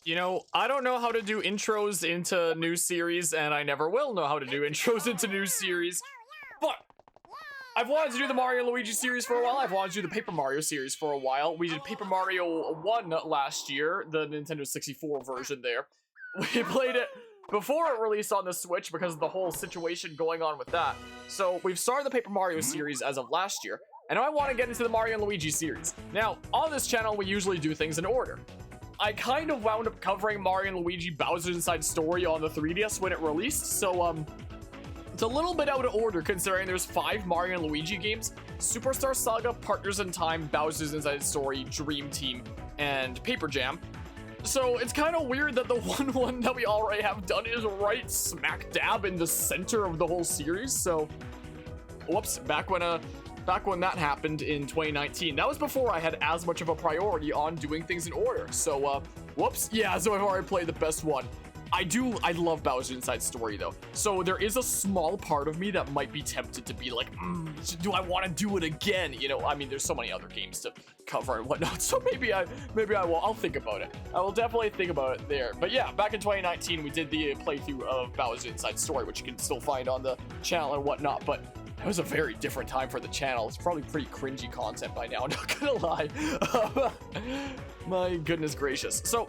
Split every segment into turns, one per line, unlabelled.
You know, I don't know how to do intros into new series, and I never will know how to do intros into new series. But I've wanted to do the Mario Luigi series for a while. I've wanted to do the Paper Mario series for a while. We did Paper Mario 1 last year, the Nintendo 64 version there. We played it before it released on the Switch because of the whole situation going on with that. So we've started the Paper Mario series as of last year, and now I want to get into the Mario and Luigi series. Now, on this channel, we usually do things in order. I kind of wound up covering Mario and Luigi Bowser's Inside Story on the 3DS when it released, so it's a little bit out of order considering there's 5 Mario and Luigi games: Superstar Saga, Partners in Time, Bowser's Inside Story, Dream Team, and Paper Jam. So it's kind of weird that the one that we already have done is right smack dab in the center of the whole series. So, whoops, back when that happened in 2019. That was before I had as much of a priority on doing things in order. So, whoops. Yeah, so I've already played the best one. I love Bowser's Inside Story though. So there is a small part of me that might be tempted to be like, do I want to do it again? You know, I mean, there's so many other games to cover and whatnot. So maybe I will. I'll think about it. I will definitely think about it there. But yeah, back in 2019, we did the playthrough of Bowser's Inside Story, which you can still find on the channel and whatnot. But it was a very different time for the channel. It's probably pretty cringy content by now, I'm not gonna lie. My goodness gracious. So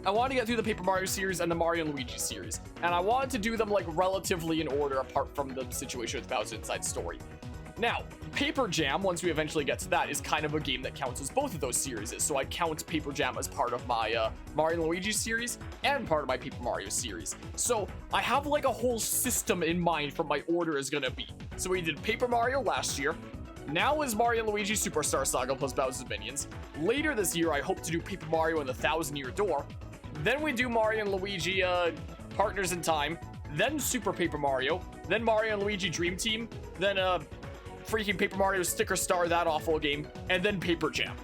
I wanted to get through the Paper Mario series and the Mario and Luigi series, and I wanted to do them like relatively in order apart from the situation with Bowser's Inside Story. Now, Paper Jam, once we eventually get to that, is kind of a game that counts as both of those series, so I count Paper Jam as part of my Mario and Luigi series and part of my Paper Mario series. So I have like a whole system in mind for my order is gonna be. So we did Paper Mario last year. Now is Mario and Luigi Superstar Saga plus Bowser's Minions. Later this year, I hope to do Paper Mario and the Thousand Year Door. Then we do Mario and Luigi Partners in Time, then Super Paper Mario, then Mario and Luigi Dream Team, then freaking Paper Mario Sticker Star, that awful game, and then Paper Jam.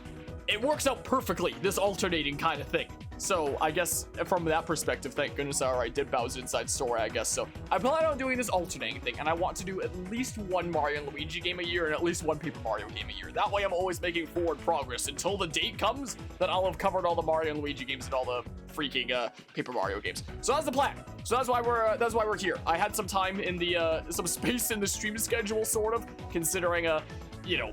It works out perfectly, this alternating kind of thing. So I guess from that perspective, thank goodness I already did Bowser's Inside Story, I guess. So I plan on doing this alternating thing, and I want to do at least one Mario and Luigi game a year and at least one Paper Mario game a year. That way I'm always making forward progress until the date comes that I'll have covered all the Mario and Luigi games and all the freaking Paper Mario games. So that's the plan. So that's why we're here. I had some time in the some space in the stream schedule, sort of, considering you know,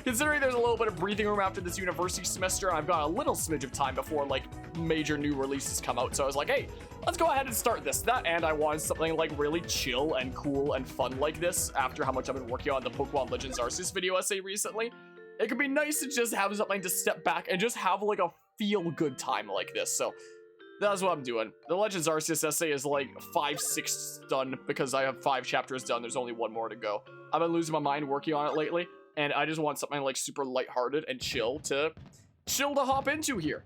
considering there's a little bit of breathing room after this university semester, I've got a little smidge of time before like major new releases come out. So I was like, hey, let's go ahead and start this. That, and I wanted something like really chill and cool and fun like this after how much I've been working on the Pokemon Legends Arceus video essay recently. It could be nice to just have something to step back and just have like a feel-good time like this. So that's what I'm doing. The Legends Arceus essay is like 5/6 done because I have 5 chapters done. There's only 1 more to go. I've been losing my mind working on it lately, and I just want something like super lighthearted and chill to hop into here.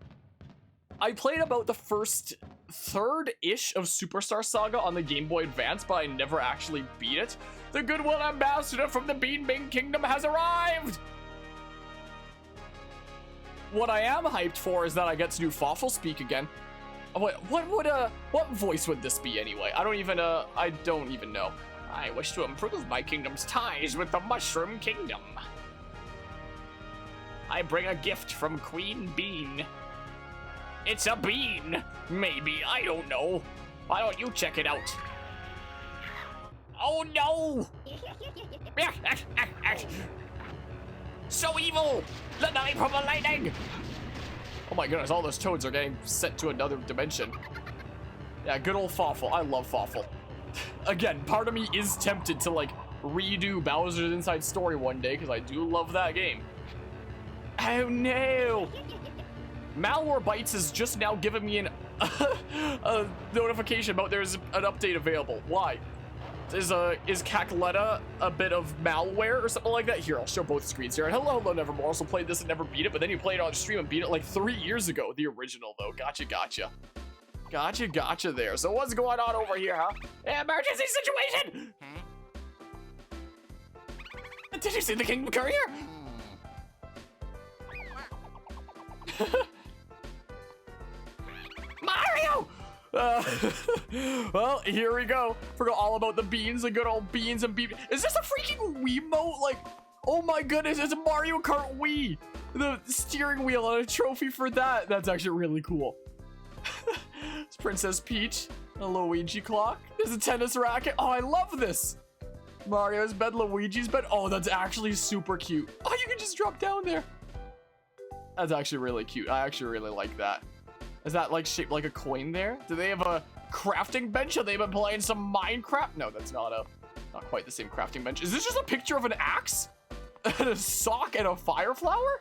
I played about the first third-ish of Superstar Saga on the Game Boy Advance, but I never actually beat it. The Goodwill Ambassador from the Bean Bing Kingdom has arrived! What I am hyped for is that I get to do Fawful Speak again. Oh, wait, what voice would this be anyway? I don't even know. I wish to improve my kingdom's ties with the Mushroom Kingdom. I bring a gift from Queen Bean. It's a bean, maybe, I don't know. Why don't you check it out? Oh no! So evil! The knife from the lightning! Oh my goodness, all those toads are getting sent to another dimension. Yeah, good old Fawful. I love Fawful. Again, part of me is tempted to like redo Bowser's Inside Story one day because I do love that game. Oh no! Malware Bytes has just now given me a notification about there's an update available. Why? Is Cacletta a bit of malware or something like that? Here, I'll show both screens here. And hello, Nevermore. Also played this and never beat it, but then you played it on stream and beat it like 3 years ago. The original, though. Gotcha. Gotcha there. So what's going on over here, huh? Emergency situation! Did you see the Kingdom Courier? Mario! Well, here we go. Forgot all about the beans, the good old beans and beans. Is this a freaking Wiimote? Like, oh my goodness, it's a Mario Kart Wii. The steering wheel and a trophy for that. That's actually really cool. It's Princess Peach. A Luigi clock. There's a tennis racket. Oh, I love this. Mario's bed, Luigi's bed. Oh, that's actually super cute. Oh, you can just drop down there. That's actually really cute. I actually really like that. Is that like shaped like a coin there? Do they have a crafting bench? Have they been playing some Minecraft? No, that's not quite the same crafting bench. Is this just a picture of an axe? And a sock and a fire flower?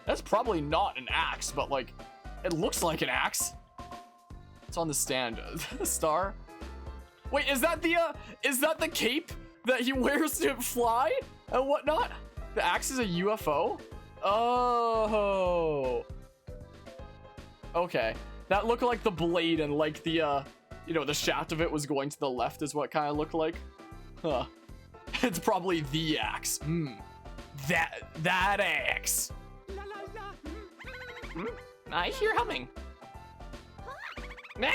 That's probably not an axe, but like, it looks like an axe. It's on the stand. The star. Wait, is that the cape that he wears to fly and whatnot? The axe is a UFO? Oh. Okay. That looked like the blade and like the, you know, the shaft of it was going to the left is what it kind of looked like. Huh. It's probably the axe. That axe. I hear humming. Nah.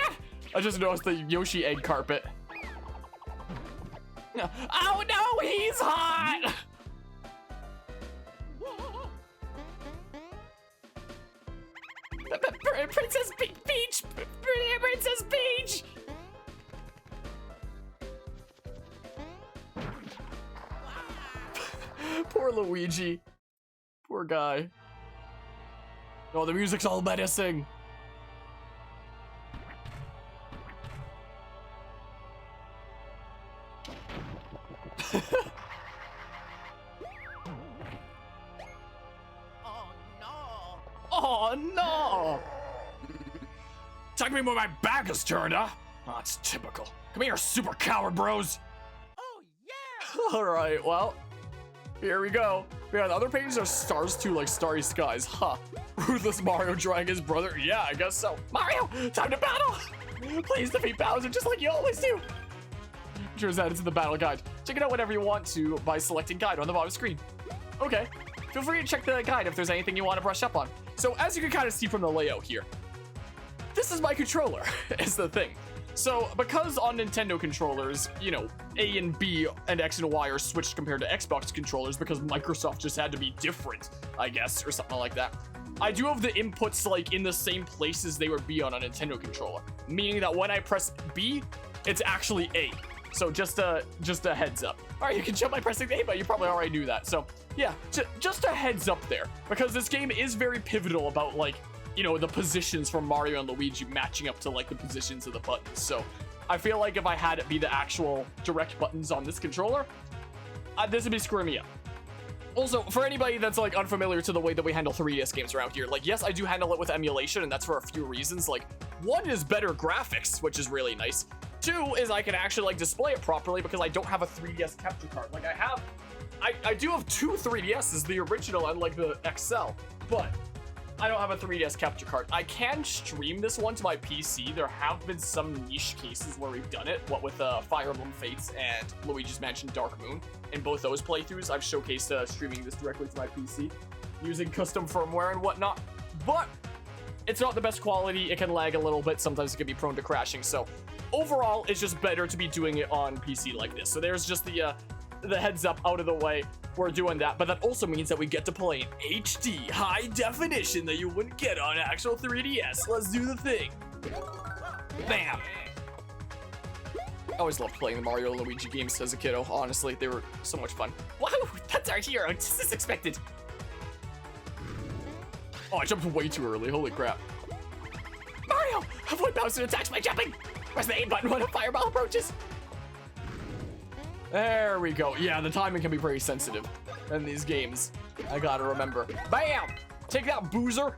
I just noticed the Yoshi egg carpet. Oh no, he's hot! Princess Peach! Princess Peach! Poor Luigi. Poor guy. Oh, the music's all menacing. Oh no! Talk to me when my back is turned, huh? Oh, it's typical. Come here, super coward bros. Oh yeah! Alright, well, here we go. Yeah, the other pages are stars too, like starry skies. Huh. Ruthless Mario drawing his brother. Yeah, I guess so. Mario, time to battle! Please defeat Bowser just like you always do. Sure, added to the battle guide. Check it out whenever you want to by selecting guide on the bottom screen. Okay. Feel free to check the guide if there's anything you want to brush up on. So as you can kind of see from the layout here, this is my controller, is the thing. So because on Nintendo controllers, you know, A and B and X and Y are switched compared to Xbox controllers because Microsoft just had to be different, I guess, or something like that. I do have the inputs like in the same places they would be on a Nintendo controller, meaning that when I press B, it's actually A. So just a heads up. All right, you can jump by pressing A, but you probably already knew that. So yeah, just a heads up there, because this game is very pivotal about like, you know, the positions from Mario and Luigi matching up to like the positions of the buttons. So I feel like if I had it be the actual direct buttons on this controller, this would be screwing me up. Also, for anybody that's like unfamiliar to the way that we handle 3DS games around here, like, yes, I do handle it with emulation, and that's for a few reasons. Like, one is better graphics, which is really nice. Two is I can actually like display it properly because I don't have a 3DS capture card. Like I do have two 3DSs, the original and like the XL, but I don't have a 3DS capture card. I can stream this one to my PC. There have been some niche cases where we've done it, what with Fire Emblem Fates and Luigi's Mansion Dark Moon. In both those playthroughs, I've showcased streaming this directly to my PC using custom firmware and whatnot, but it's not the best quality. It can lag a little bit. Sometimes it can be prone to crashing. So overall, it's just better to be doing it on PC like this. So there's just the heads up out of the way. We're doing that, but that also means that we get to play in HD, high definition that you wouldn't get on actual 3DS. Let's do the thing. Bam. I always loved playing the Mario and Luigi games as a kiddo. Honestly, they were so much fun. Wow, that's our hero, just as expected. Oh, I jumped way too early, holy crap. Mario, avoid Bowser attacks by jumping. Press the A button when a fireball approaches. There we go. Yeah, the timing can be pretty sensitive in these games. I gotta remember. Bam! Take that, Boozer.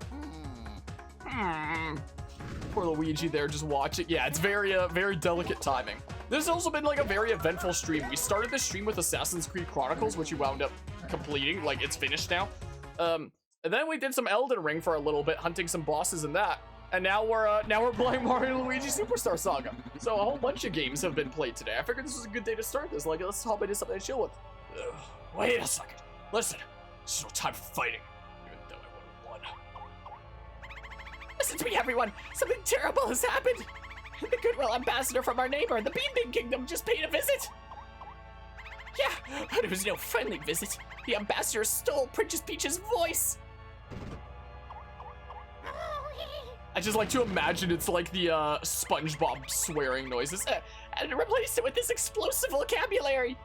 Poor Luigi there, just watch it. Yeah, it's very delicate timing. This has also been like a very eventful stream. We started the stream with Assassin's Creed Chronicles, which we wound up completing. Like, it's finished now. And then we did some Elden Ring for a little bit, hunting some bosses in that. And now we're playing Mario Luigi Superstar Saga. So a whole bunch of games have been played today. I figured this was a good day to start this. Like, let's hop into something to chill with. Wait a second. Listen, there's no time for fighting, even though I would have won. Listen to me, everyone. Something terrible has happened. The goodwill ambassador from our neighbor, the Beanbag Kingdom, just paid a visit. Yeah, but it was no friendly visit. The ambassador stole Princess Peach's voice. I just like to imagine it's like the SpongeBob swearing noises. And replace it with this explosive vocabulary.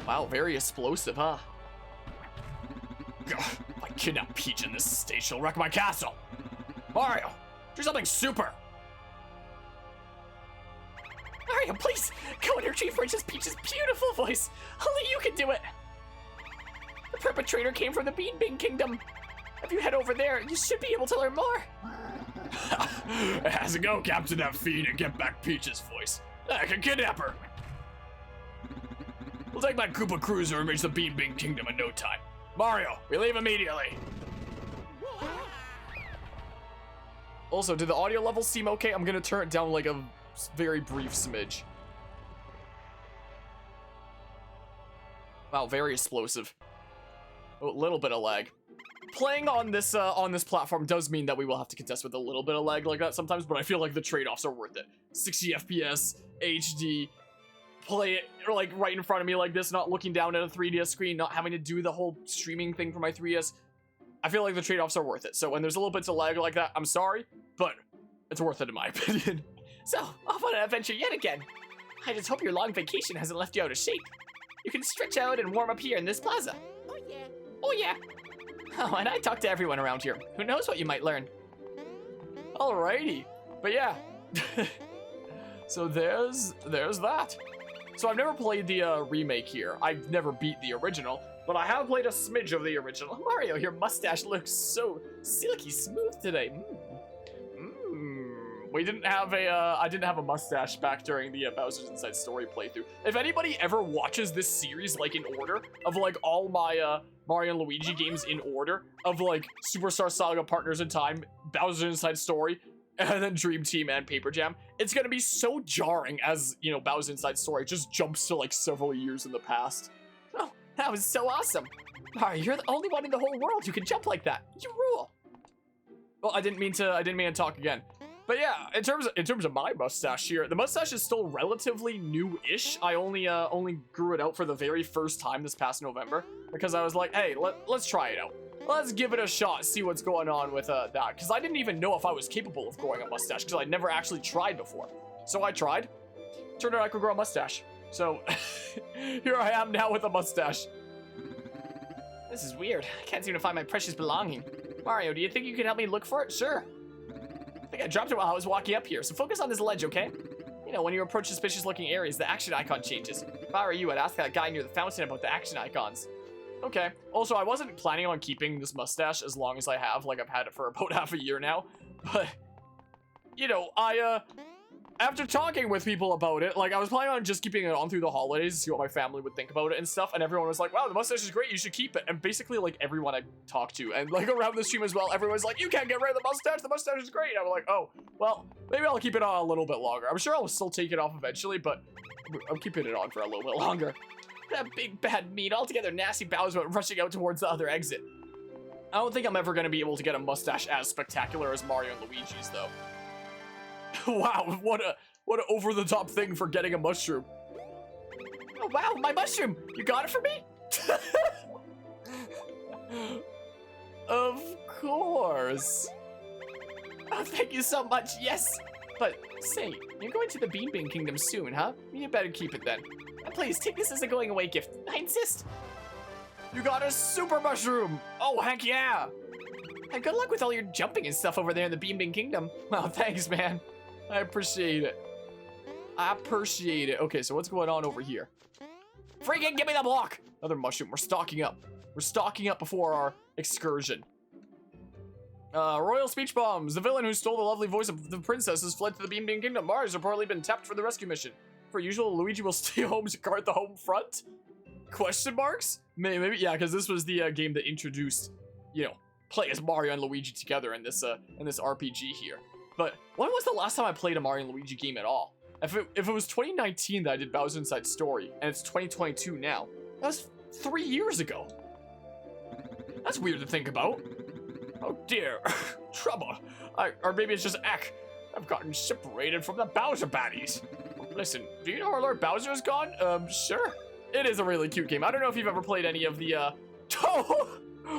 Wow, very explosive, huh? If I kidnap Peach in this stage, she'll wreck my castle. Mario, do something super. Mario, please, go and retrieve Princess Peach's beautiful voice. Only you can do it. The perpetrator came from the Bean Bing Kingdom. If you head over there, you should be able to learn more. It has to go, capture that fiend and get back Peach's voice. I can kidnap her. We'll take my Koopa Cruiser and reach the Bean Bing Kingdom in no time. Mario, we leave immediately. Also, did the audio levels seem okay? I'm gonna turn it down like a very brief smidge. Wow, very explosive. A little bit of lag. Playing on this platform does mean that we will have to contest with a little bit of lag like that sometimes, but I feel like the trade-offs are worth it. 60 FPS, HD, play it like right in front of me like this, not looking down at a 3DS screen, not having to do the whole streaming thing for my 3DS. I feel like the trade-offs are worth it. So when there's a little bit of lag like that, I'm sorry, but it's worth it in my opinion. So, off on an adventure yet again. I just hope your long vacation hasn't left you out of shape. You can stretch out and warm up here in this plaza. Oh yeah. Oh yeah. Oh, and I talk to everyone around here. Who knows what you might learn. Alrighty. But yeah. So there's that. So I've never played the remake here. I've never beat the original, but I have played a smidge of the original. Mario, your mustache looks so silky smooth today. We didn't have a, I didn't have a mustache back during the Bowser's Inside Story playthrough. If anybody ever watches this series, like, in order, of, like, all my, Mario and Luigi games in order, of, like, Superstar Saga, Partners in Time, Bowser's Inside Story, and then Dream Team and Paper Jam, it's gonna be so jarring as, you know, Bowser's Inside Story just jumps to, like, several years in the past. Oh, that was so awesome. Mario, you're the only one in the whole world who can jump like that. You rule. Well, I didn't mean to talk again. But yeah, in terms of my mustache here, the mustache is still relatively new-ish. I only grew it out for the very first time this past November because I was like, hey, let's try it out. Let's give it a shot, see what's going on with that. Because I didn't even know if I was capable of growing a mustache because I'd never actually tried before. So I tried. Turned out I could grow a mustache. So here I am now with a mustache. This is weird. I can't seem to find my precious belonging. Mario, do you think you can help me look for it? Sure. I think I dropped it while I was walking up here, so focus on this ledge, okay? You know, when you approach suspicious-looking areas, the action icon changes. If I were you, I'd ask that guy near the fountain about the action icons. Okay. Also, I wasn't planning on keeping this mustache as long as I have. Like, I've had it for about half a year now. But, you know, after talking with people about it, like, I was planning on just keeping it on through the holidays to see what my family would think about it and stuff, and everyone was like, wow, the mustache is great, you should keep it. And basically, like, everyone I talked to, and, like, around the stream as well, everyone's like, you can't get rid of the mustache is great. I'm like, oh, well, maybe I'll keep it on a little bit longer. I'm sure I'll still take it off eventually, but I'm keeping it on for a little bit longer. That big, bad, mean, altogether nasty Bowser went rushing out towards the other exit. I don't think I'm ever going to be able to get a mustache as spectacular as Mario and Luigi's, though. Wow, what a over-the-top thing for getting a mushroom. Oh, wow, my mushroom! You got it for me? Of course. Oh, thank you so much, yes. But, say, you're going to the Bean Bing Kingdom soon, huh? You better keep it then. Please, take this as a going-away gift. I insist. You got a super mushroom! Oh, heck yeah! And good luck with all your jumping and stuff over there in the Bean Bing Kingdom. Well, thanks, man. I appreciate it. I appreciate it. Okay, so what's going on over here? Freaking give me the block! Another mushroom. We're stocking up. We're stocking up before our excursion. Royal speech bombs. The villain who stole the lovely voice of the princess has fled to the Bean Bean Kingdom. Mars has reportedly been tapped for the rescue mission. Per usual, Luigi will stay home to guard the home front? Question marks? Maybe, yeah, because this was the game that introduced, you know, play as Mario and Luigi together in this RPG here. But when was the last time I played a Mario and Luigi game at all? If it was 2019 that I did Bowser's Inside Story, and it's 2022 now, that was 3 years ago. That's weird to think about. Oh dear, trouble. Or maybe it's just Eck. I've gotten separated from the Bowser baddies. Listen, do you know where Lord Bowser is gone? Sure. It is a really cute game. I don't know if you've ever played any of the,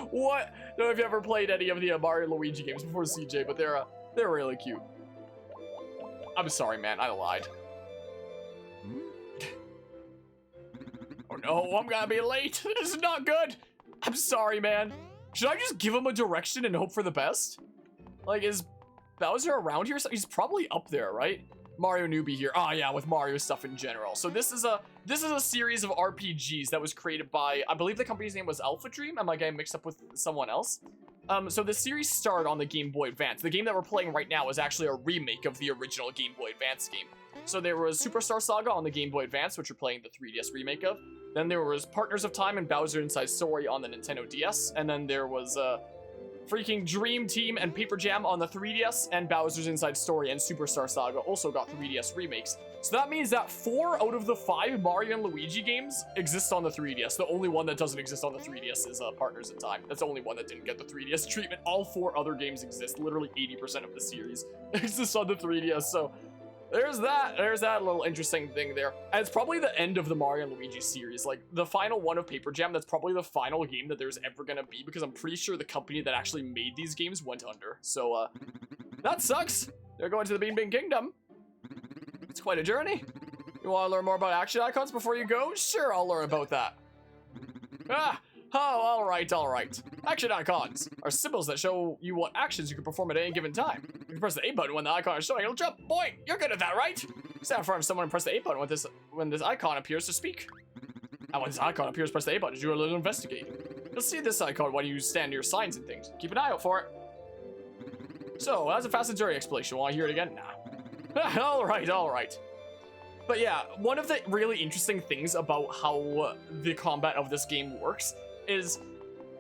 What? I don't know if you ever played any of the Mario Luigi games before CJ, but they're really cute. I'm sorry, man. I lied. Oh no, I'm gonna be late. This is not good. I'm sorry, man. Should I just give him a direction and hope for the best? Like, is Bowser around here? He's probably up there, right? Mario newbie here. Oh yeah, with Mario stuff in general. So this is a series of RPGs that was created by, I believe the company's name was Alpha Dream. Am I getting mixed up with someone else? So the series started on the Game Boy Advance. The game that we're playing right now is actually a remake of the original Game Boy Advance game. So there was Superstar Saga on the Game Boy Advance, which we're playing the 3DS remake of. Then there was Partners of Time and Bowser Inside Story on the Nintendo DS. And then there was freaking Dream Team and Paper Jam on the 3DS, and Bowser's Inside Story and Superstar Saga also got 3DS remakes. So that means that 4 out of the 5 Mario and Luigi games exist on the 3DS. The only one that doesn't exist on the 3DS is Partners in Time. That's the only one that didn't get the 3DS treatment. All 4 other games exist. Literally 80% of the series exists on the 3DS. So there's that little interesting thing there. And it's probably the end of the Mario and Luigi series. Like, the final one of Paper Jam, that's probably the final game that there's ever gonna be, because I'm pretty sure the company that actually made these games went under. So, that sucks. They're going to the Bean Bean Kingdom. It's quite a journey. You want to learn more about action icons before you go? Sure, I'll learn about that. Oh, alright. Action icons are symbols that show you what actions you can perform at any given time. You can press the A button when the icon is showing, it'll jump. Boy, you're good at that, right? Stand for someone press the A button when this icon appears to speak. And when this icon appears, press the A button to do a little investigating. You'll see this icon when you stand near signs and things. Keep an eye out for it. So, that's a fast and dirty explanation. Want to hear it again? Nah. Alright. But yeah, one of the really interesting things about how the combat of this game works is,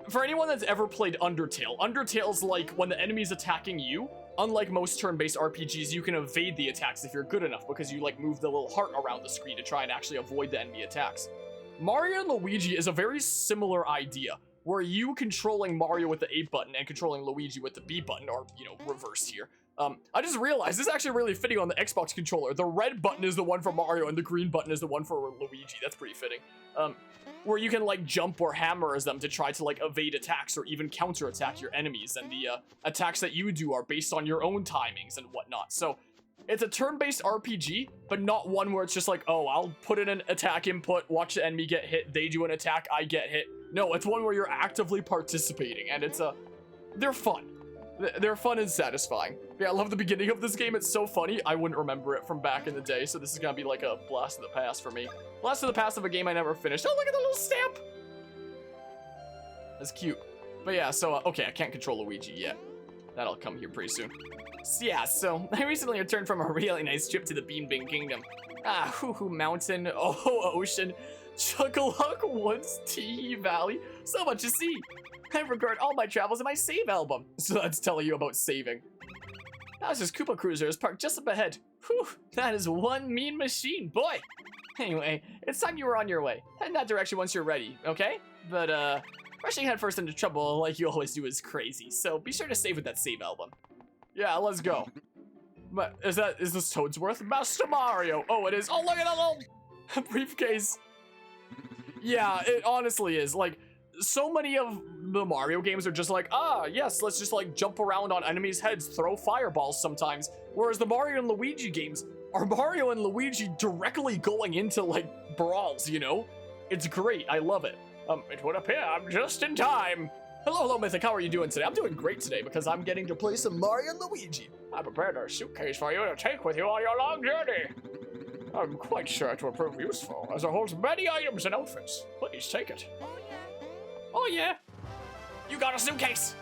for anyone that's ever played Undertale's like when the enemy's attacking you, unlike most turn-based RPGs, you can evade the attacks if you're good enough, because you like move the little heart around the screen to try and actually avoid the enemy attacks. Mario and Luigi is a very similar idea, where you controlling Mario with the A button and controlling Luigi with the B button, or, you know, reversed here. I just realized this is actually really fitting on the Xbox controller. The red button is the one for Mario and the green button is the one for Luigi. That's pretty fitting. Where you can like jump or hammer as them to try to like evade attacks or even counter-attack your enemies, and the attacks that you do are based on your own timings and whatnot. So it's a turn-based RPG, but not one where it's just like, oh, I'll put in an attack input, watch the enemy get hit, they do an attack, I get hit. No, it's one where you're actively participating, and they're fun. They're fun and satisfying. Yeah, I love the beginning of this game. It's so funny. I wouldn't remember it from back in the day, so this is gonna be like a blast of the past for me. Blast of the past of a game I never finished. Oh, look at the little stamp! That's cute. But yeah, so, okay, I can't control Luigi yet. That'll come here pretty soon. So I recently returned from a really nice trip to the Bean Bean Kingdom. Hoo-hoo Mountain, oh, Ocean, Chuckaluck Woods, Tee Valley. So much to see. I've recorded all my travels in my save album. So that's telling you about saving. Bowser's Koopa Cruiser is parked just up ahead. Whew, that is one mean machine, boy. Anyway, it's time you were on your way. Head in that direction once you're ready, okay? But, rushing headfirst into trouble like you always do is crazy, so be sure to save with that save album. Yeah, let's go. But, is this Toadsworth? Master Mario! Oh, it is. Oh, look at that little briefcase. Yeah, it honestly is. Like, so many of the Mario games are just like, yes, let's just like jump around on enemies' heads, throw fireballs sometimes. Whereas the Mario and Luigi games are Mario and Luigi directly going into like brawls, you know? It's great, I love it. It would appear I'm just in time. Hello, Mythic, how are you doing today? I'm doing great today because I'm getting to play some Mario and Luigi. I prepared a suitcase for you to take with you on your long journey. I'm quite sure it will prove useful, as it holds many items and outfits. Please take it. Oh yeah, you got a suitcase.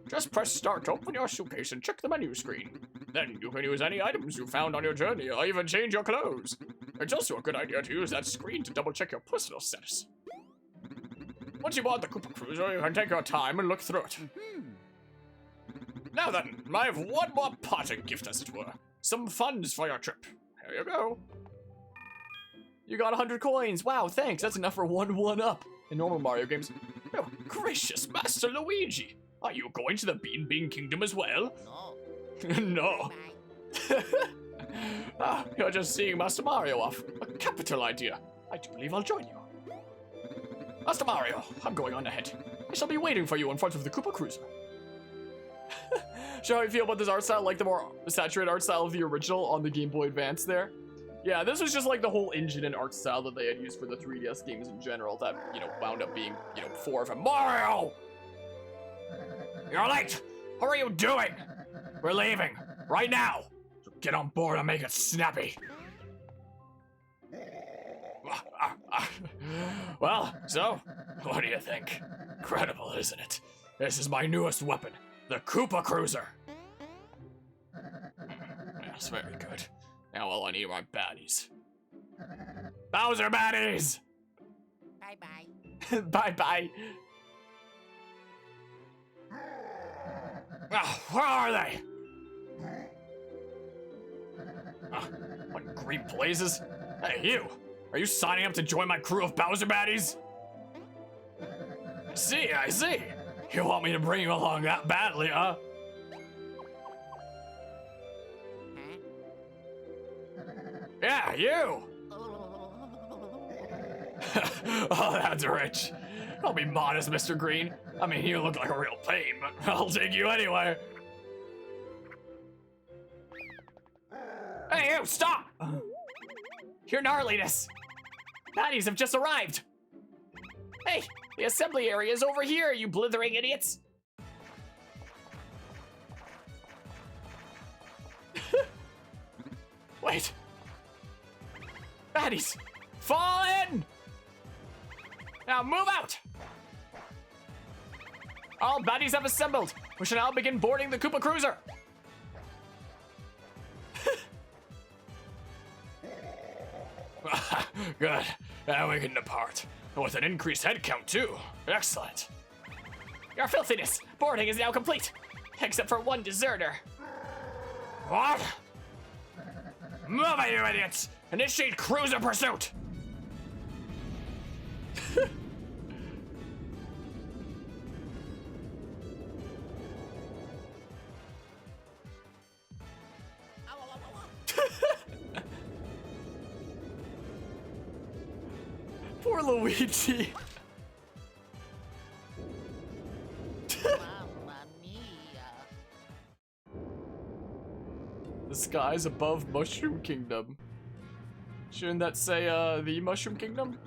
Just press start to open your suitcase and check the menu screen. Then you can use any items you found on your journey or even change your clothes. It's also a good idea to use that screen to double check your personal status. Once you board the Koopa Cruiser, you can take your time and look through it. Now then, I have one more parting gift, as it were. Some funds for your trip. Here you go. You got 100 coins. Wow, thanks. That's enough for one 1-up. In normal Mario games. Oh, gracious, Master Luigi! Are you going to the Bean Bean Kingdom as well? No. No. You're just seeing Master Mario off. A capital idea. I do believe I'll join you. Master Mario, I'm going on ahead. I shall be waiting for you in front of the Koopa Cruiser. Show how you feel about this art style, like the more saturated art style of the original on the Game Boy Advance there. Yeah, this was just like the whole engine and art style that they had used for the 3DS games in general that, you know, wound up being, you know, 4 of them. Mario! You're late! What are you doing? We're leaving, right now! So get on board and make it snappy. Well, so, what do you think? Incredible, isn't it? This is my newest weapon, the Koopa Cruiser. Yes, very good. Now all I need are my baddies. Bowser baddies!
Bye-bye.
Bye-bye. Where are they? What green blazes? Hey, you! Are you signing up to join my crew of Bowser baddies? I see. You want me to bring you along that badly, huh? Yeah, you! Oh, that's rich. Don't be modest, Mr. Green. I mean, you look like a real pain, but I'll take you anyway. Hey, you, stop! Your gnarliness. Baddies have just arrived. Hey, the assembly area is over here, you blithering idiots. Wait. Baddies, fall in! Now move out! All baddies have assembled. We shall now begin boarding the Koopa Cruiser. Good. Now we can depart. With an increased head count, too. Excellent. Your filthiness! Boarding is now complete! Except for one deserter. What? Move it, you idiots! Initiate cruiser pursuit! Poor Luigi.
Mamma mia.
The skies above Mushroom Kingdom. Shouldn't that say, the Mushroom Kingdom?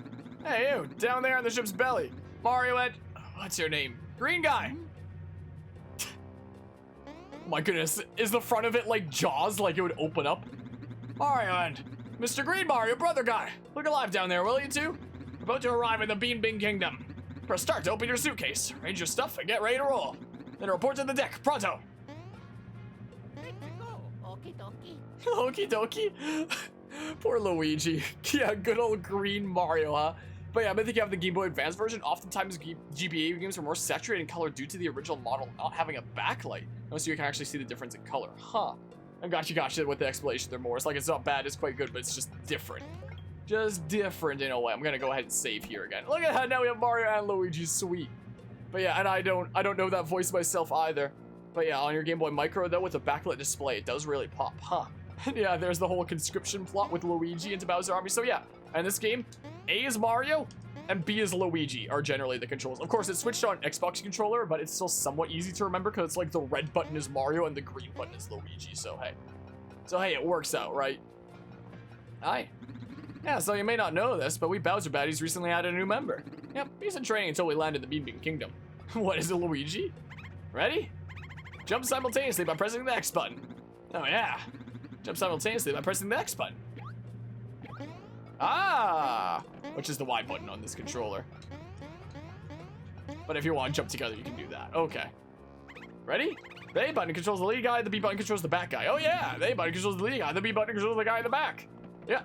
Hey, you, down there on the ship's belly. Mario and... what's your name? Green guy. My goodness, is the front of it like Jaws, like it would open up? Mario and Mr. Green Mario, brother guy. Look alive down there, will you two? We're about to arrive in the Bean Bing Kingdom. Press start to open your suitcase, arrange your stuff, and get ready to roll. Then report to the deck, pronto.
Let's go. Okie dokie.
Okie dokie. Poor Luigi. Yeah, good old green Mario, huh? But yeah, I think you have the Game Boy Advance version. Oftentimes, GBA games are more saturated in color due to the original model not having a backlight. So you can actually see the difference in color. Huh. I gotcha with the explanation there more. It's like it's not bad, it's quite good, but it's just different. Just different in a way. I'm gonna go ahead and save here again. Look at that, now we have Mario and Luigi, sweet. But yeah, and I don't know that voice myself either. But yeah, on your Game Boy Micro though, with the backlit display, it does really pop, huh? Yeah, there's the whole conscription plot with Luigi into Bowser Army. So yeah, in this game, A is Mario and B is Luigi are generally the controls. Of course, it's switched on Xbox controller, but it's still somewhat easy to remember because it's like the red button is Mario and the green button is Luigi. So hey, it works out, right? Hi. Yeah, so you may not know this, but we Bowser Baddies recently added a new member. Yep, he's in training until we land in the Bean Bing Kingdom. What is it, Luigi? Ready? Jump simultaneously by pressing the X button. Oh yeah. Jump simultaneously by pressing the X button. Ah! Which is the Y button on this controller. But if you want to jump together, you can do that. Okay. Ready? The A button controls the lead guy, the B button controls the back guy. Oh yeah, the A button controls the lead guy, the B button controls the guy in the back. Yeah.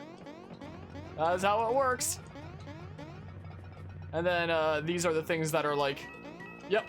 That's how it works. And then these are the things that are like, yep.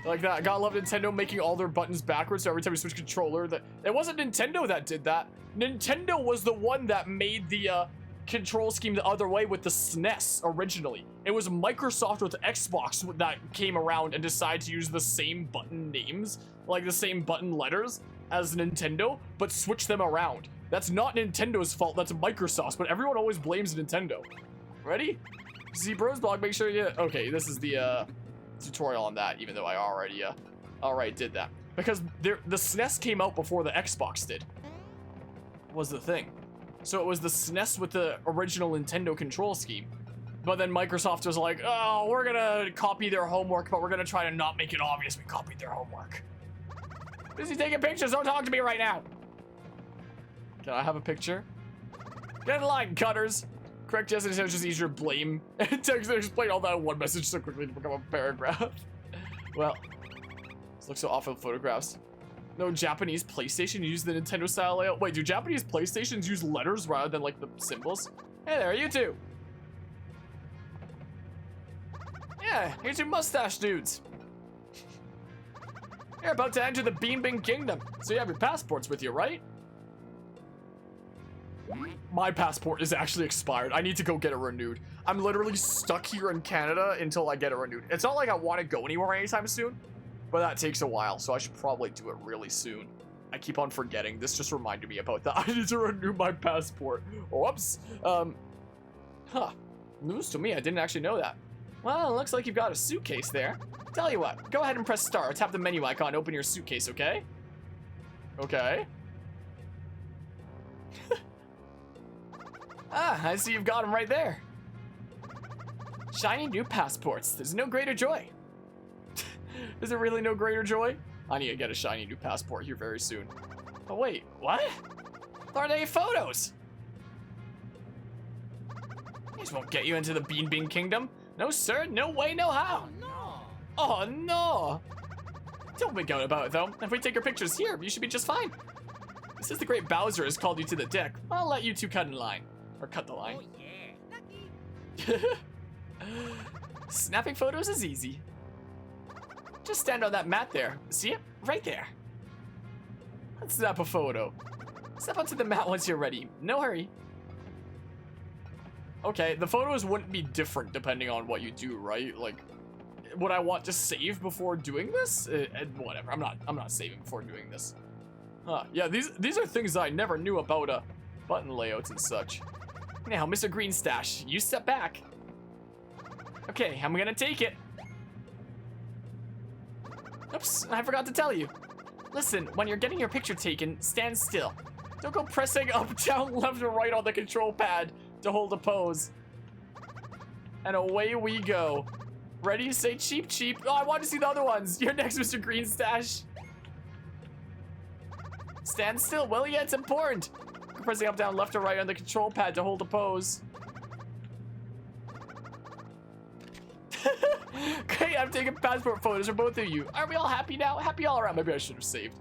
Like that. Gotta love Nintendo making all their buttons backwards, so every time you switch controller, it wasn't Nintendo that did that. Nintendo was the one that made the control scheme the other way with the SNES originally. It was Microsoft with Xbox that came around and decided to use the same button names, like the same button letters as Nintendo, but switch them around. That's not Nintendo's fault, that's Microsoft's, but everyone always blames Nintendo. Ready? See Bros blog, make sure you... Okay, this is the tutorial on that, even though I already did that. Because the SNES came out before the Xbox did. Was the thing. So it was the SNES with the original Nintendo control scheme. But then Microsoft was like, oh, we're gonna copy their homework, but we're gonna try to not make it obvious we copied their homework. Busy taking pictures, don't talk to me right now. Can I have a picture? Get in line, cutters. Correct yes, it's just easier to blame. Text explain all that in one message so quickly to become a paragraph. Well, this looks so awful in photographs. No Japanese PlayStation use the Nintendo style layout. Wait, do Japanese PlayStations use letters rather than like the symbols? Hey there, you two. Yeah, you're two mustache dudes. You're about to enter the Bean Bing Kingdom, so you have your passports with you, right? My passport is actually expired. I need to go get it renewed. I'm literally stuck here in Canada until I get it renewed. It's not like I want to go anywhere anytime soon, but that takes a while, so I should probably do it really soon. I keep on forgetting. This just reminded me about that. I need to renew my passport. Whoops. News to me. I didn't actually know that. Well, it looks like you've got a suitcase there. Tell you what, go ahead and press start. Tap the menu icon, open your suitcase, okay? Okay. I see you've got them right there. Shiny new passports. There's no greater joy. Is there really no greater joy? I need to get a shiny new passport here very soon. Oh wait, what? Are they photos? These won't get you into the Bean Bean Kingdom. No sir, no way, no how. Oh no! Don't make out about it though. If we take your pictures here, you should be just fine. Since the great Bowser has called you to the deck, I'll let you two cut in line. Or cut the line.
Oh yeah, lucky.
Snapping photos is easy. Just stand on that mat there. See it? Right there. Let's snap a photo. Step onto the mat once you're ready. No hurry. Okay, the photos wouldn't be different depending on what you do, right? Like, would I want to save before doing this? Whatever. I'm not saving before doing this. Huh. Yeah, these are things that I never knew about button layouts and such. Now, Mr. Greenstash, you step back. Okay, I'm gonna take it. Oops, I forgot to tell you. Listen, when you're getting your picture taken, stand still. Don't go pressing up, down, left, or right on the control pad to hold a pose. And away we go. Ready? Say cheep cheep. Oh, I want to see the other ones. You're next, Mr. Greenstash. Stand still, will ya? It's important. Pressing up, down, left, or right on the control pad to hold a pose. Great, I'm taking passport photos for both of you. Are we all happy now? Happy all around. Maybe I should have saved.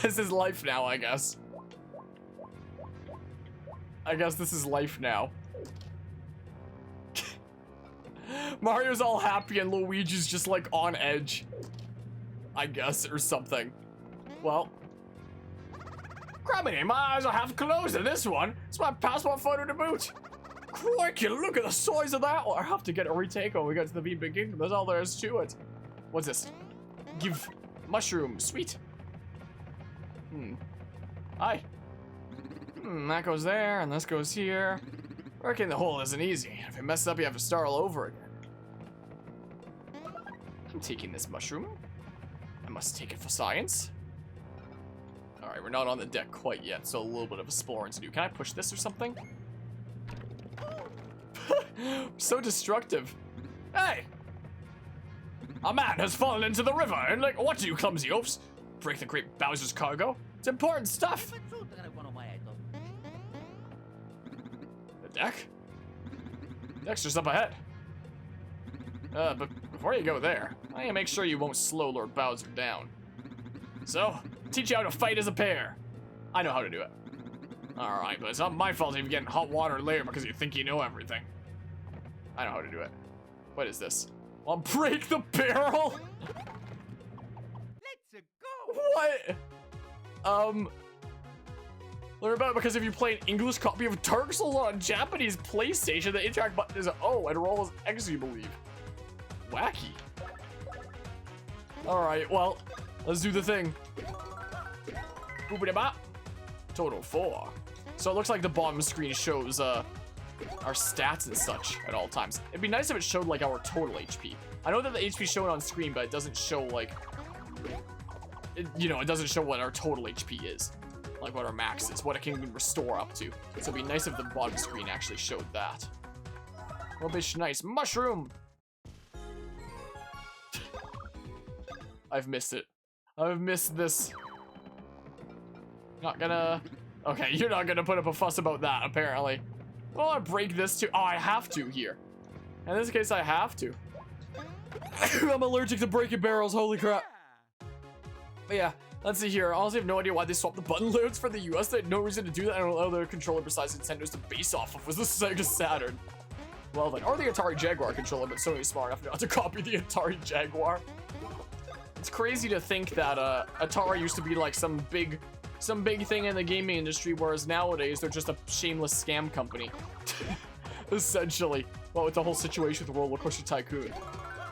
This is life now, I guess. I guess this is life now. Mario's all happy and Luigi's just like on edge. I guess, or something. Well. Crumbly, my eyes are half closed in this one. It's my passport photo to boot. Crikey, look at the size of that one. I have to get a retake when we get to the Bean Big Kingdom. That's all there is to it. What's this? Give mushroom. Sweet. Hi. That goes there, and this goes here. Working the hole isn't easy. If you mess up, you have to start all over again. I'm taking this mushroom. I must take it for science. Alright, we're not on the deck quite yet, so a little bit of exploring to do. Can I push this or something? So destructive. Hey! A man has fallen into the river, and like, what do you clumsy oafs? Break the great Bowser's cargo? It's important stuff! The deck? Deck's just up ahead. But before you go there, I need to make sure you won't slow Lord Bowser down. So, teach you how to fight as a pair. I know how to do it. Alright, but it's not my fault if you get in hot water later because you think you know everything. I know how to do it. What is this? I'll break the barrel?
Let's go.
What? Learn about it because if you play an English copy of Dark Souls on a Japanese PlayStation, the interact button is O and roll as X, you believe. Wacky. Alright, well, let's do the thing. Boopity bop. Total 4. So it looks like the bottom screen shows our stats and such at all times. It'd be nice if it showed like our total HP. I know that the HP is shown on screen, but it doesn't show like, you know, it doesn't show what our total HP is. Like what our max is, what it can restore up to. So it'd be nice if the bottom screen actually showed that. Rubbish, nice. Mushroom! I've missed it. I've missed this. Not gonna... Okay, you're not gonna put up a fuss about that, apparently. Well, I break this too. Oh, I have to here. In this case, I have to. I'm allergic to breaking barrels, holy crap. But yeah, let's see here. I honestly have no idea why they swapped the button layouts for the US. They had no reason to do that. I don't know other controller besides Nintendo's to base off of was the Sega Saturn. Well then, or the Atari Jaguar controller, but Sony's smart enough not to copy the Atari Jaguar. It's crazy to think that Atari used to be like some big thing in the gaming industry, whereas nowadays they're just a shameless scam company. Essentially. Well, with the whole situation with Roller Coaster Tycoon.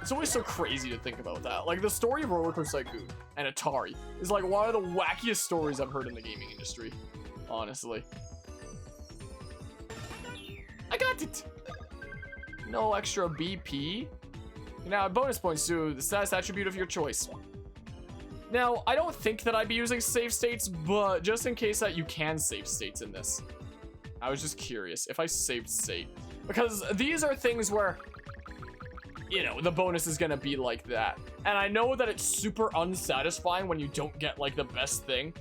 It's always so crazy to think about that. Like, the story of Roller Coaster Tycoon and Atari is like one of the wackiest stories I've heard in the gaming industry. Honestly. I got it! No extra BP. Now, bonus points to the status attribute of your choice. Now, I don't think that I'd be using save states, but just in case that you can save states in this. I was just curious if I saved state. Because these are things where, you know, the bonus is gonna be like that. And I know that it's super unsatisfying when you don't get like the best thing.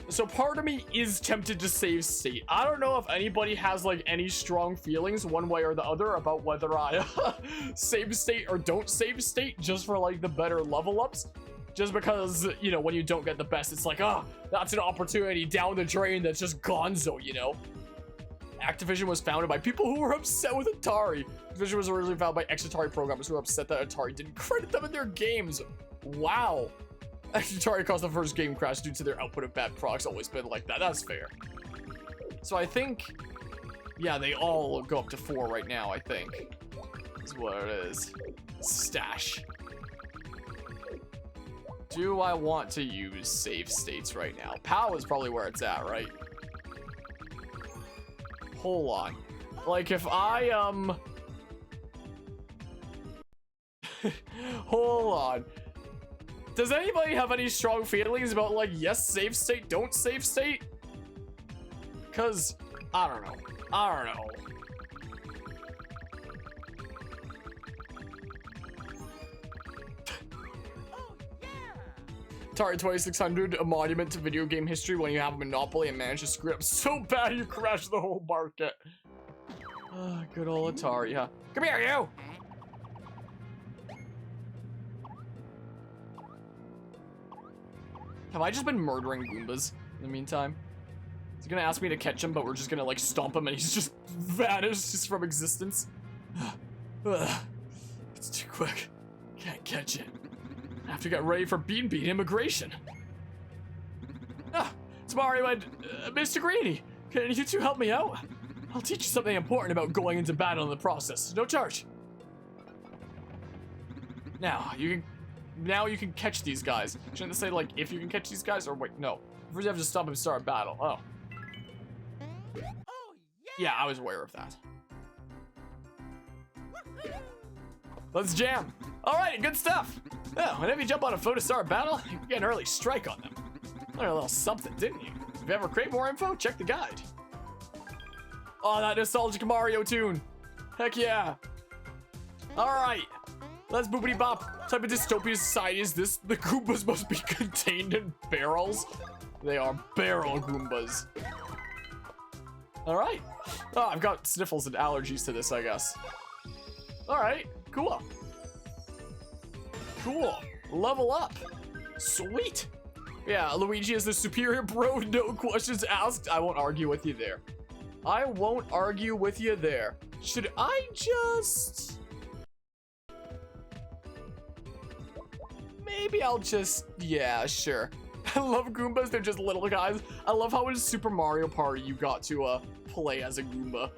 So part of me is tempted to save state. I don't know if anybody has like any strong feelings one way or the other about whether I save state or don't save state just for like the better level ups. Just because, you know, when you don't get the best, it's like, ah, that's an opportunity down the drain that's just gonzo, you know? Activision was founded by people who were upset with Atari. Activision was originally founded by ex-Atari programmers who were upset that Atari didn't credit them in their games. Wow. Atari caused the first game crash due to their output of bad products. Always been like that. That's fair. So I think, yeah, they all go up to 4 right now, I think. Is what it is. Stash. Do I want to use save states right now? POW is probably where it's at, right? Hold on. Like, if I, hold on. Does anybody have any strong feelings about, like, yes, save state, don't save state? Because, I don't know. I don't know. Atari 2600, a monument to video game history when you have a monopoly and manage to screw up so bad you crash the whole market. Good old Atari, huh? Come here, you! Have I just been murdering Goombas in the meantime? He's gonna ask me to catch him, but we're just gonna like stomp him and he's just vanished just from existence. It's too quick. Can't catch it. I have to get ready for Bean immigration. It's Mario and Mr. Greeny. Can you two help me out? I'll teach you something important about going into battle in the process. No charge. Now you can catch these guys. Shouldn't it say like if you can catch these guys, or wait, no. First you have to stop and start a battle. Oh. Yeah, I was aware of that. Let's jam. All right, good stuff. Oh, whenever you jump on a foe to start a battle, you can get an early strike on them. Learned a little something, didn't you? If you ever crave more info, check the guide. Oh, that nostalgic Mario tune. Heck yeah. All right, let's boopity bop. What type of dystopian society is this? The Goombas must be contained in barrels. They are barrel Goombas. All right. Oh, I've got sniffles and allergies to this, I guess. All right, cool. Cool. Level up. Sweet. Yeah, Luigi is the superior bro. No questions asked. I won't argue with you there. I won't argue with you there. Should I just... Maybe I'll just... Yeah, sure. I love Goombas. They're just little guys. I love how in Super Mario Party you got to play as a Goomba.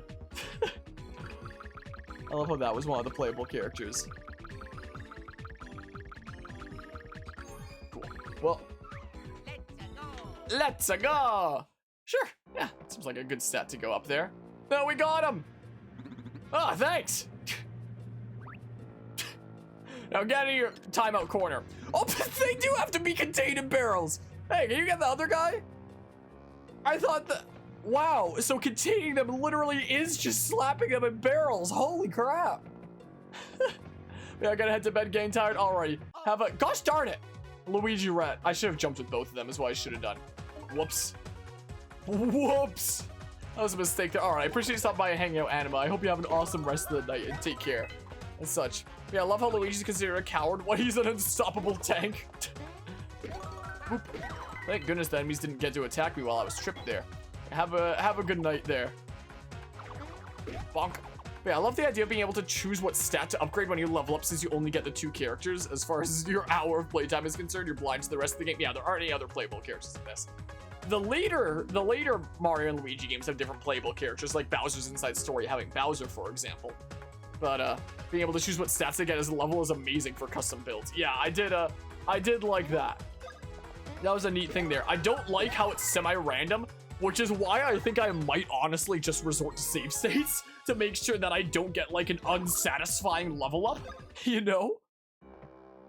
I love how that was one of the playable characters. Well, let's go. Sure. Yeah, seems like a good stat to go up there. No, we got him! Ah, thanks! Now get in your timeout corner. Oh, but they do have to be contained in barrels! Hey, can you get the other guy? I thought that... Wow, so containing them literally is just slapping them in barrels. Holy crap. Yeah, I gotta head to bed, getting tired already. Have a... Gosh darn it! Luigi rat. I should have jumped with both of them is what I should have done. Whoops. Whoops! That was a mistake there. Alright, I appreciate you stopping by and hanging out, Anima. I hope you have an awesome rest of the night and take care. And such. Yeah, I love how Luigi's considered a coward when he's an unstoppable tank. Thank goodness the enemies didn't get to attack me while I was tripped there. Have a good night there. Bonk. Yeah, I love the idea of being able to choose what stat to upgrade when you level up, since you only get the 2 characters. As far as your hour of playtime is concerned, you're blind to the rest of the game. Yeah, there aren't any other playable characters in this. The later Mario and Luigi games have different playable characters, like Bowser's Inside Story having Bowser, for example. But being able to choose what stats to get as a level is amazing for custom builds. Yeah, I did like that. That was a neat thing there. I don't like how it's semi-random, which is why I think I might honestly just resort to save states to make sure that I don't get like an unsatisfying level up, you know?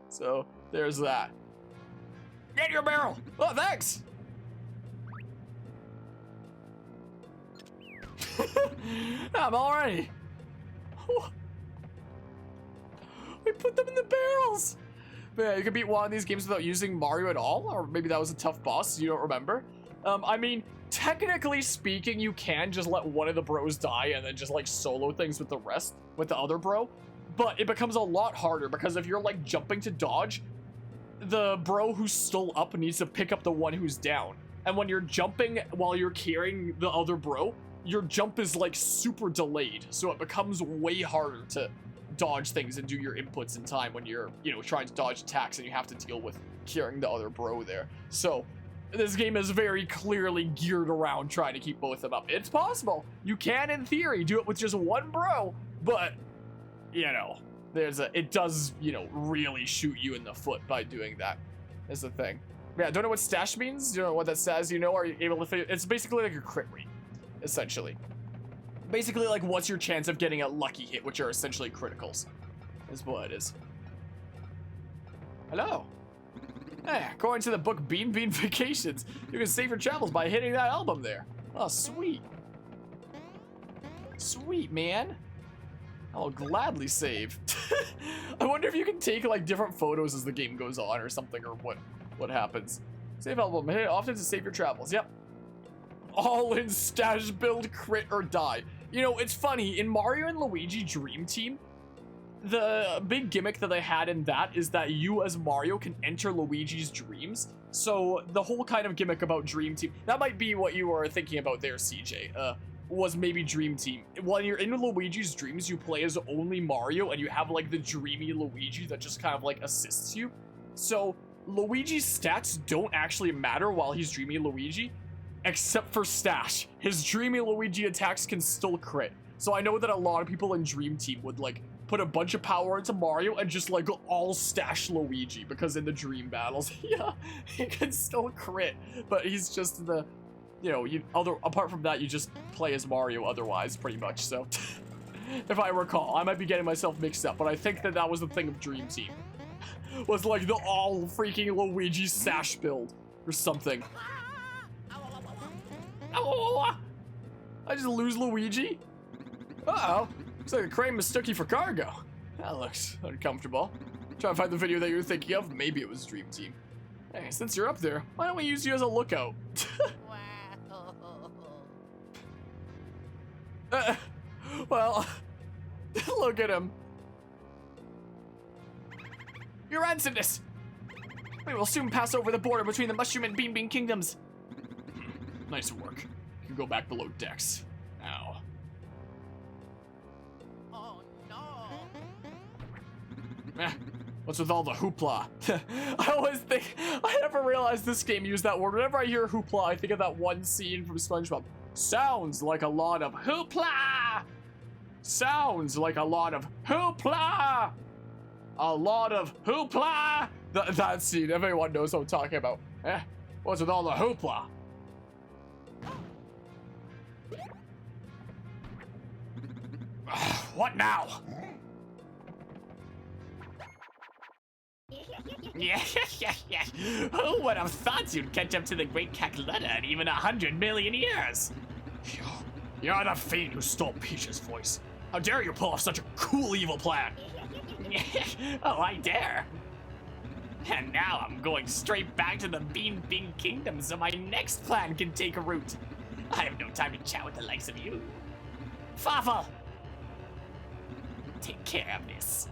So there's that. Get your barrel. Oh, thanks. I'm already. We put them in the barrels. But yeah, you can beat one of these games without using Mario at all, or maybe that was a tough boss you don't remember. I mean, technically speaking, you can just let one of the bros die and then just like solo things with the rest, with the other bro. But it becomes a lot harder because if you're like jumping to dodge, the bro who's still up needs to pick up the one who's down. And when you're jumping while you're carrying the other bro, your jump is like super delayed. So it becomes way harder to dodge things and do your inputs in time when you're, you know, trying to dodge attacks and you have to deal with carrying the other bro there. So this game is very clearly geared around trying to keep both of them up. It's possible. You can, in theory, do it with just one bro, but, you know, it does, you know, really shoot you in the foot by doing that, is the thing. Yeah, don't know what stash means? You know what that says? You know, are you able to fit? It's basically like a crit rate, essentially. Basically, like, what's your chance of getting a lucky hit, which are essentially criticals, is what it is. Hello. Hey, according to the book Bean Bean Vacations, you can save your travels by hitting that album there. Oh, sweet. Sweet, man. I'll gladly save. I wonder if you can take, like, different photos as the game goes on or something, or what happens. Save album. Hit it often to save your travels. Yep. All in stash build, crit, or die. You know, it's funny. In Mario and Luigi Dream Team, the big gimmick that they had in that is that you as Mario can enter Luigi's dreams. So the whole kind of gimmick about Dream Team, that might be what you were thinking about there, CJ, was maybe Dream Team. When you're in Luigi's dreams, you play as only Mario and you have like the dreamy Luigi that just kind of like assists you. So Luigi's stats don't actually matter while he's dreamy Luigi, except for stash. His dreamy Luigi attacks can still crit. So I know that a lot of people in Dream Team would like put a bunch of power into Mario and just like all stash Luigi, because in the dream battles, yeah, he can still crit, but he's just the, you know, apart from that, you just play as Mario otherwise, pretty much. So if I recall, I might be getting myself mixed up, but I think that was the thing of Dream Team, was like the all freaking Luigi sash build or something. Oh, I just lose Luigi? Uh-oh. Looks like a crane mistook you for cargo. That looks uncomfortable. Try to find the video that you're thinking of. Maybe it was Dream Team. Hey, since you're up there, why don't we use you as a lookout? Well, look at him. Your randomness! We will soon pass over the border between the Mushroom and Bean Bean Kingdoms. Nice work. You can go back below decks. Ow.
Oh no!
What's with all the hoopla? I always think, I never realized this game used that word. Whenever I hear hoopla, I think of that one scene from SpongeBob. Sounds like a lot of hoopla! Sounds like a lot of hoopla! A lot of hoopla! That scene, everyone knows what I'm talking about. What's with all the hoopla? What now?
Yeah. Who would have thought you'd catch up to the great Kakaletta in even 100 million years?
You're the fiend who stole Peach's voice. How dare you pull off such a cool evil plan?
Oh, I dare. And now I'm going straight back to the Bean Bing Kingdom so my next plan can take root. I have no time to chat with the likes of you. Fawful! Take care of this.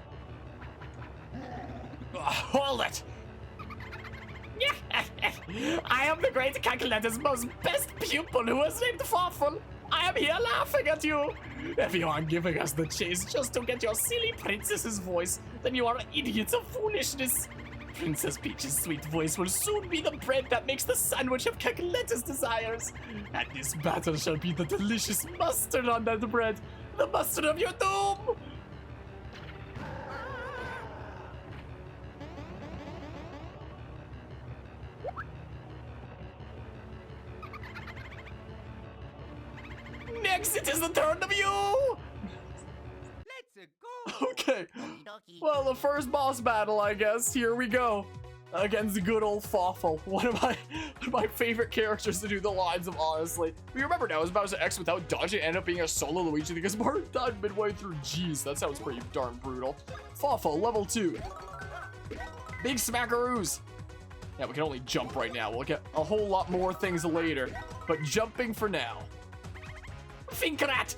Hold it!
I am the great Kakaletta's most best pupil who was named Fawful. I am here laughing at you. If you aren't giving us the chase just to get your silly princess's voice, then you are idiots of foolishness. Princess Peach's sweet voice will soon be the bread that makes the sandwich of Kakaletta's desires. And this battle shall be the delicious mustard on that bread. The mustard of your doom! Next, it is the turn of you!
Let's go.
Okay.
Doki.
Well, the first boss battle, I guess. Here we go. Against the good old Fawful. One of my favorite characters to do the lines of, honestly. We remember now, it was Bowser X without dodging, ended up being a solo Luigi because Mario died midway through. Jeez, that sounds pretty darn brutal. Fawful, level 2. Big smackaroos. Yeah, we can only jump right now. We'll get a whole lot more things later. But jumping for now.
Finkrat!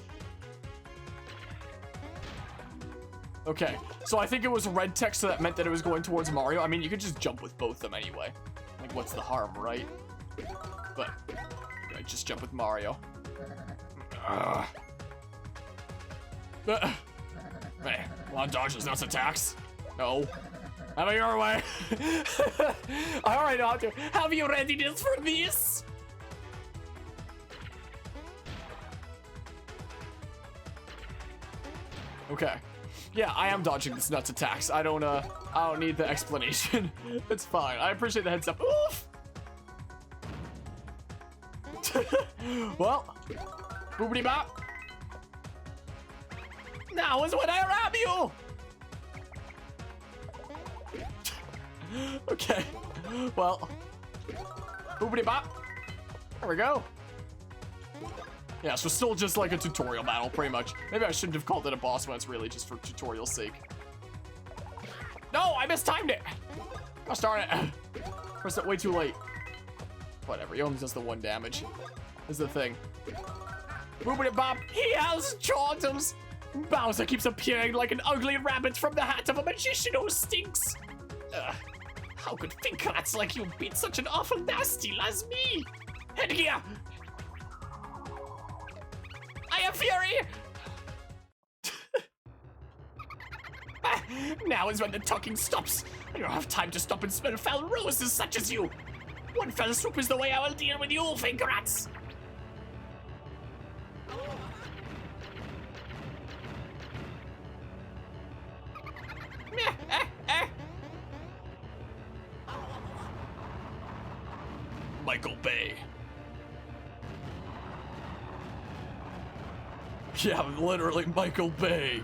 Okay, so I think it was red text, so that meant that it was going towards Mario. I mean, you could just jump with both of them anyway. Like, what's the harm, right? But, I just jump with Mario. Hey, want to dodge those nuts attacks? No. Have it your way.
Alright, Otto, have you readiness for this?
Okay. Yeah, I am dodging this nuts attacks. I don't need the explanation. It's fine. I appreciate the heads up. Oof! Well, boobity bop.
Now is when I ram you!
Okay. Well, boobity bop. There we go. Yeah, so still just like a tutorial battle, pretty much. Maybe I shouldn't have called it a boss when it's really just for tutorial's sake. No, I mistimed it! Gosh darn it. Pressed it way too late. Whatever, he only does the 1 damage. Is the thing. Boobity bop,
He has chortles! Bowser keeps appearing like an ugly rabbit from the hat of a magician who stinks! How could Finkrats like you beat such an awful nasty as me? Headgear! I am Fury! Now is when the talking stops. I don't have time to stop and smell foul roses such as you. One fell swoop is the way I will deal with you, Finkrats.
Michael Bay. Yeah, literally Michael Bay.